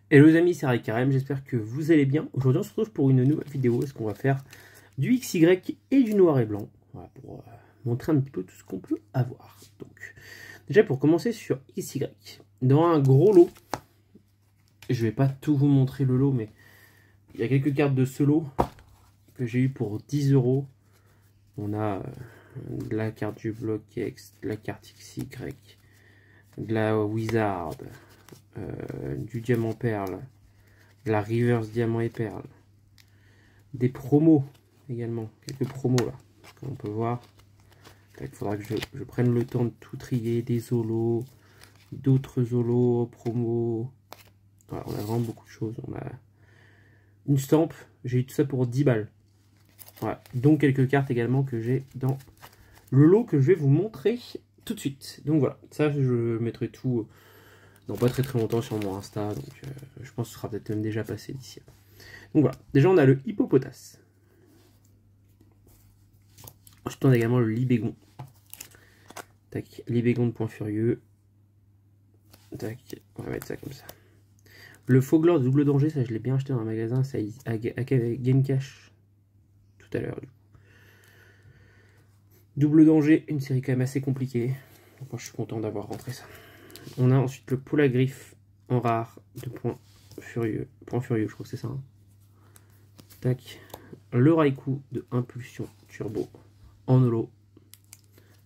Hello les amis, c'est Ricarem, j'espère que vous allez bien. Aujourd'hui on se retrouve pour une nouvelle vidéo. Est-ce qu'on va faire du XY et du noir et blanc, voilà, pour montrer un petit peu tout ce qu'on peut avoir. Donc déjà pour commencer sur XY, dans un gros lot, je vais pas tout vous montrer le lot, mais il y a quelques cartes de ce lot que j'ai eu pour 10 €. On a de la carte du bloc X, de la carte XY, de la Wizard, du diamant perle, de la reverse diamant et perle, des promos également, quelques promos là, comme on peut voir. Il faudra que je prenne le temps de tout trier, des holos, d'autres holos, promos. Voilà, on a vraiment beaucoup de choses. On a une stamp, j'ai eu tout ça pour 10 balles. Voilà, donc quelques cartes également que j'ai dans le lot que je vais vous montrer tout de suite. Donc voilà, ça je mettrai tout dans pas très longtemps sur mon Insta, donc je pense que ce sera peut-être même déjà passé d'ici là. Donc voilà, déjà on a le hippopotas. Ensuite on a également le libégon. Tac, libégon de point furieux. Tac, on va mettre ça comme ça. Le Fogler de double danger, ça je l'ai bien acheté dans un magasin, ça à Game Cash tout à l'heure. Double danger, une série quand même assez compliquée. Donc moi je suis content d'avoir rentré ça. On a ensuite le Polagriffe en rare de point furieux. Point furieux, je crois que c'est ça. Hein. Tac. Le Raikou de impulsion turbo en holo.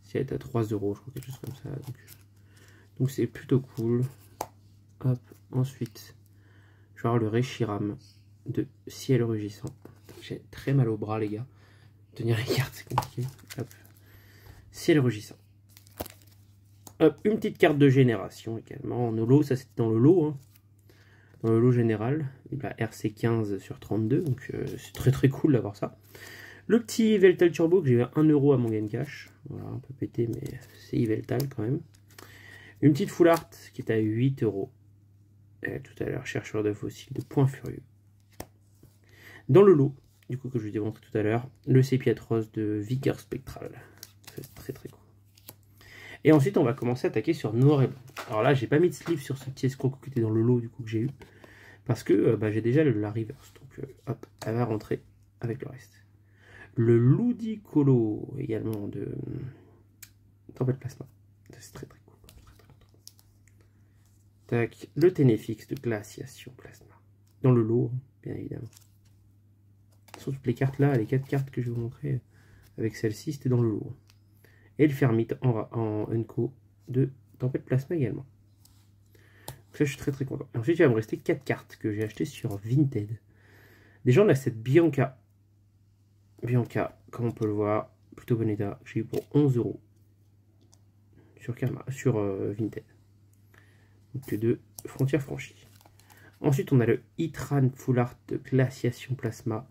Si elle est à 3 €, je crois, quelque chose comme ça. Donc c'est plutôt cool. Hop. Ensuite, je vais avoir le Reshiram de ciel rugissant. J'ai très mal au bras, les gars. Tenir les cartes, c'est compliqué. Hop. Ciel rugissant. Hop, une petite carte de génération également en holo, ça c'était dans le lot, hein. Dans le lot général, la RC15 sur 32, donc c'est très cool d'avoir ça. Le petit Yveltal Turbo que j'ai eu à 1 € à mon Game Cash, voilà, un peu pété, mais c'est Yveltal quand même. Une petite Full Art qui est à 8 €. Et tout à l'heure, chercheur de fossiles de point furieux. Dans le lot, du coup que je vous ai montré tout à l'heure, le Sépia Rose de Vigueur Spectral, c'est très cool. Et ensuite, on va commencer à attaquer sur noir et blanc. Alors là, j'ai pas mis de sleeve sur ce petit escroc qui était dans le lot du coup que j'ai eu. Parce que j'ai déjà la reverse. Donc hop, elle va rentrer avec le reste. Le Ludicolo également de Tempête Plasma. C'est très cool. Tac, le Ténéfix de Glaciation Plasma. Dans le lot, bien évidemment. Sur toutes les cartes là, les 4 cartes que je vais vous montrer avec celle-ci, c'était dans le lot. Et le Fermite en Unco de Tempête Plasma également. Donc ça, je suis très content. Et ensuite, il va me rester 4 cartes que j'ai achetées sur Vinted. Déjà, on a cette Bianca. Bianca, comme on peut le voir, plutôt bon état. J'ai eu pour 11 € sur Vinted. Donc de frontières franchies. Ensuite, on a le Itran Full Art de Glaciation Plasma.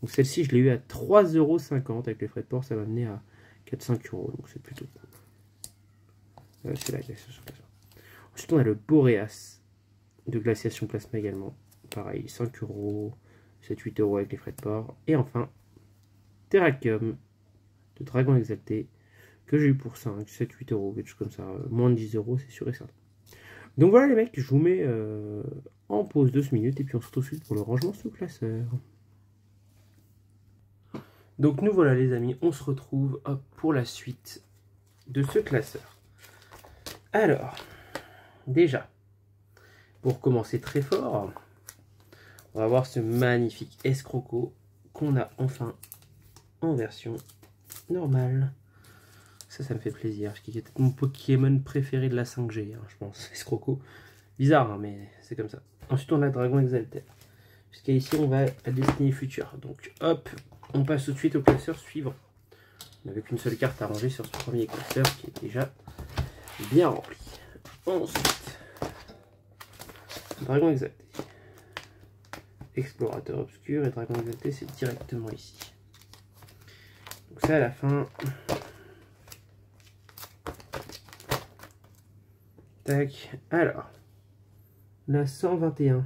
Donc celle-ci, je l'ai eu à 3,50 € avec les frais de port. Ça m'a amené à 4-5 €. Donc c'est plutôt cool. C'est la Glaciation Plasma. Ensuite, on a le Boreas de Glaciation Plasma également. Pareil, 5 €, 7-8 € avec les frais de port. Et enfin, Terrakium de Dragon Exalté que j'ai eu pour 5, 7-8 €, quelque chose comme ça. Moins de 10 €, c'est sûr et certain. Donc voilà les mecs, je vous mets en pause 2 minutes et puis on se retrouve tout de suite pour le rangement sous classeur. Donc nous voilà les amis, on se retrouve pour la suite de ce classeur. Alors, déjà, pour commencer très fort, on va voir ce magnifique escroco qu'on a enfin en version normale. Ça me fait plaisir, parce qu'il est mon Pokémon préféré de la 5G, hein, je pense, escroco. Bizarre, hein, mais c'est comme ça. Ensuite, on a Dragon Exalté. Jusqu'à ici, on va à Destiny Future. Donc, hop, on passe tout de suite au classeur suivant. Avec une seule carte à ranger sur ce premier classeur qui est déjà bien rempli. Ensuite, Dragon Exalté. Explorateur obscur et Dragon Exalté, c'est directement ici. Donc ça, à la fin... Tac, alors, la 121,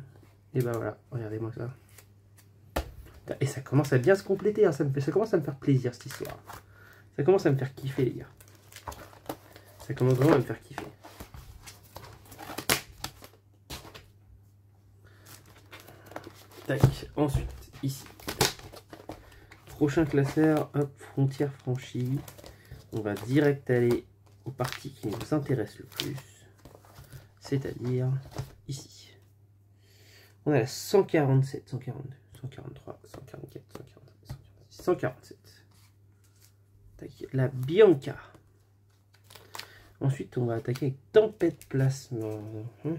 et ben voilà, regardez-moi ça. Et ça commence à bien se compléter, hein, ça commence à me faire plaisir cette histoire. Ça commence à me faire kiffer les gars. Ça commence vraiment à me faire kiffer. Tac. Ensuite, ici. Prochain classeur, hop, frontière franchie. On va direct aller aux parties qui nous intéressent le plus. C'est-à-dire ici. On a la 147, 142, 143, 144, 145, 146, 147. Tac, la Bianca. Ensuite, on va attaquer avec Tempête Plasma. On va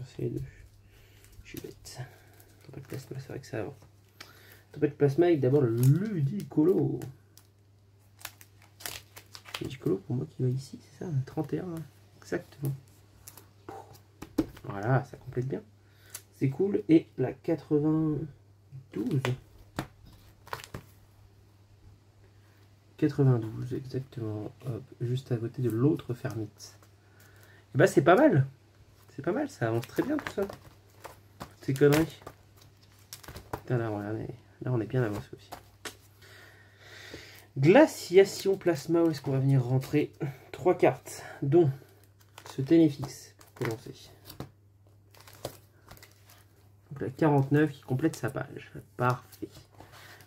essayer de... Je suis bête. Tempête Plasma, c'est vrai que ça avant. Tempête Plasma avec d'abord le Ludicolo. Ludicolo pour moi qui va ici, c'est ça, 31, hein. Exactement. Voilà, ça complète bien. C'est cool. Et la 92. 92, exactement. Hop, juste à côté de l'autre fermite. Et bah c'est pas mal. C'est pas mal, ça avance très bien tout ça. Ces conneries. Putain, là, on est bien avancé aussi. Glaciation plasma, où est-ce qu'on va venir rentrer 3 cartes, dont ce Ténéfix pour commencer. Donc la 49 qui complète sa page. Parfait.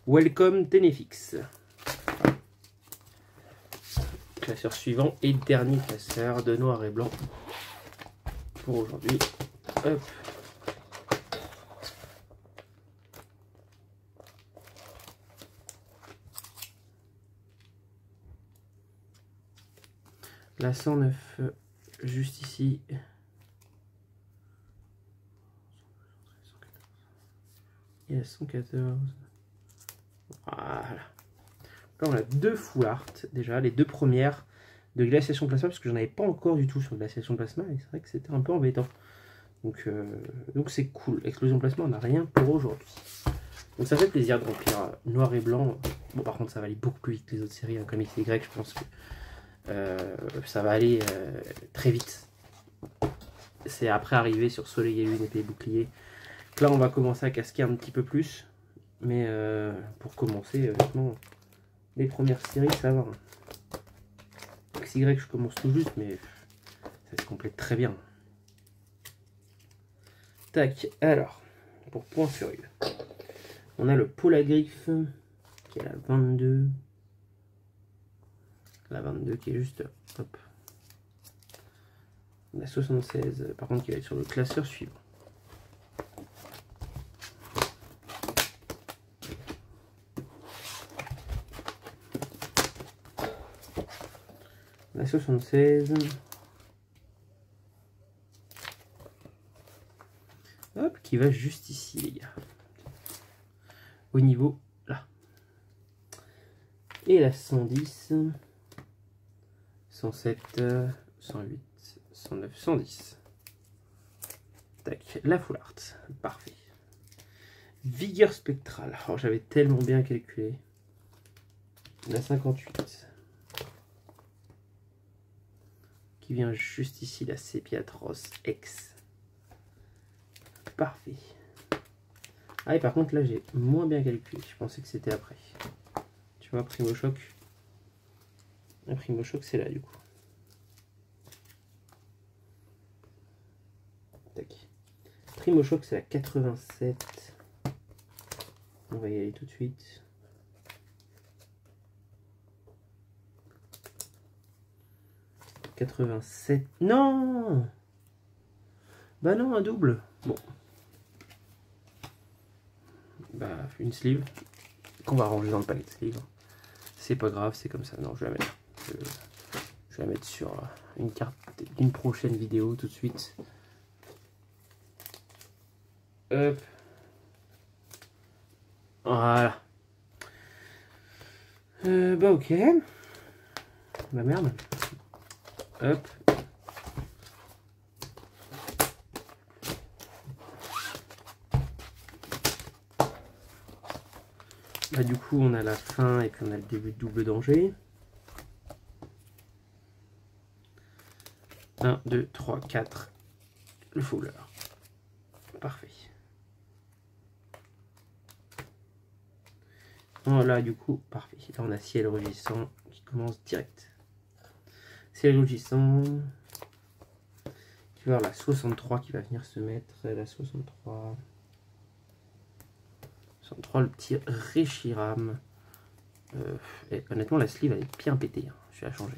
Welcome Ténéfix. Classeur suivant et dernier classeur de noir et blanc pour aujourd'hui. Hop. La 109 juste ici. Et la 114. Voilà. Là, on a 2 full art déjà, les 2 premières de glaciation plasma, parce que j'en avais pas encore du tout sur glaciation plasma, et c'est vrai que c'était un peu embêtant. Donc c'est cool. Explosion plasma, on n'a rien pour aujourd'hui. Donc ça fait plaisir de remplir noir et blanc. Bon, par contre, ça va aller beaucoup plus vite que les autres séries, hein, comme XY, je pense que ça va aller très vite. C'est après arriver sur Soleil et Lune, épée et bouclier. Donc là, on va commencer à casquer un petit peu plus. Mais pour commencer, honnêtement, les premières séries, ça va. XY, je commence tout juste, mais ça se complète très bien. Tac, alors, pour point furieux, on a le Polagriffe qui est la 22. La 22 qui est juste, hop. La 76, par contre, qui va être sur le classeur suivant. La 76. Hop, qui va juste ici, les gars. Au niveau, là. Et la 110. 107, 108, 109, 110. Tac, la full art. Parfait. Vigueur spectrale. Alors, j'avais tellement bien calculé. La 58. Qui vient juste ici, la Sépiatros X. Parfait. Ah, et par contre, là, j'ai moins bien calculé. Je pensais que c'était après. Tu vois, Primo Choc. Un Primo Choc, c'est là, du coup. Tac. Primo Choc, c'est la 87. On va y aller tout de suite. « 87. Non! Bah non, un double. Bon. Bah, une sleeve. Qu'on va ranger dans le paquet de sleeve. C'est pas grave, c'est comme ça. Non, je vais la mettre. Je vais la mettre sur une carte d'une prochaine vidéo tout de suite. Hop. Voilà. Bah ok. Bah merde. Hop. Bah du coup on a la fin et puis on a le début de double danger. 1, 2, 3, 4. Le fouleur. Parfait. Voilà, du coup, parfait. Là, on a ciel rugissant qui commence direct. Ciel rugissant. Qui va avoir la 63 qui va venir se mettre. La 63. 63, le petit Reshiram. Honnêtement, la sleeve, elle est bien pétée. Hein. Je vais la changer.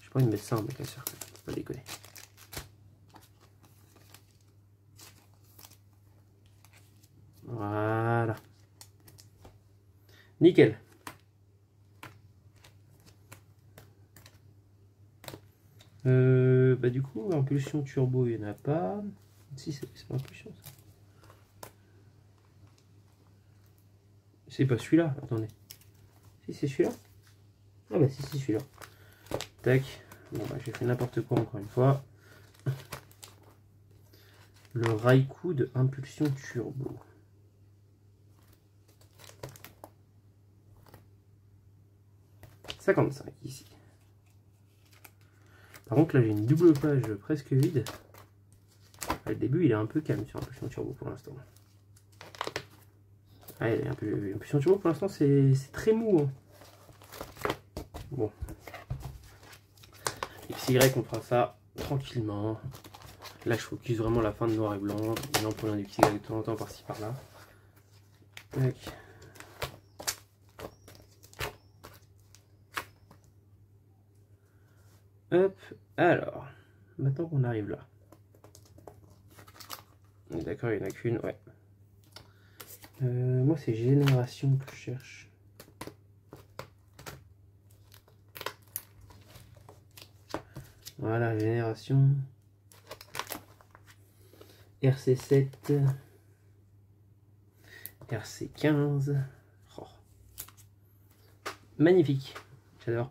Je sais pas, il me met ça en mec, la sœur. Pas déconner. Voilà. Nickel. Bah du coup, impulsion turbo, il n'y en a pas. Si, c'est pas impulsion, ça. C'est pas celui-là, attendez. Si, c'est celui-là. Ah bah si, c'est celui-là. Tac. Bon bah j'ai fait n'importe quoi encore une fois. Le Raikou de impulsion turbo. « 55 ici. Par contre là j'ai une double page presque vide. Le début il est un peu calme sur impulsion turbo pour l'instant. Ah, il est un peu impulsion turbo pour l'instant c'est très mou. Hein. Bon. XY on fera ça tranquillement. Là je focus vraiment la fin de noir et blanc. Et on prend du XY de temps en temps par-ci par-là. Tac. Hop, alors, maintenant qu'on arrive là. On est d'accord, il n'y en a qu'une, ouais. Moi, c'est génération que je cherche. Voilà, génération. RC7. RC15. Oh. Magnifique, j'adore.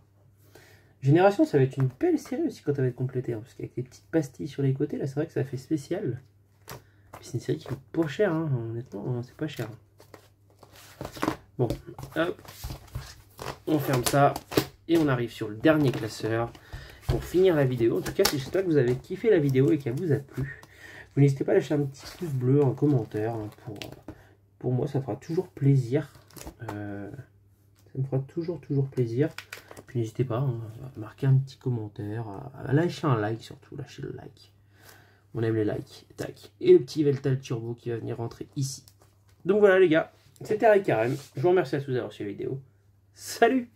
Génération, ça va être une belle série aussi quand elle va être complétée, hein, parce qu'avec les petites pastilles sur les côtés, là, c'est vrai que ça fait spécial. C'est une série qui coûte pas cher, hein, honnêtement, c'est pas cher. Bon, hop, on ferme ça et on arrive sur le dernier classeur pour finir la vidéo. En tout cas, j'espère que vous avez kiffé la vidéo et qu'elle vous a plu. Vous n'hésitez pas à lâcher un petit pouce bleu, un commentaire. Hein, pour moi, ça fera toujours plaisir. Ça me fera toujours plaisir. Puis n'hésitez pas hein, à marquer un petit commentaire, à lâcher un like surtout, lâchez le like. On aime les likes. Tac. Et le petit Veltal Turbo qui va venir rentrer ici. Donc voilà les gars, c'était Ricarem. Je vous remercie à tous d'avoir suivi la vidéo. Salut!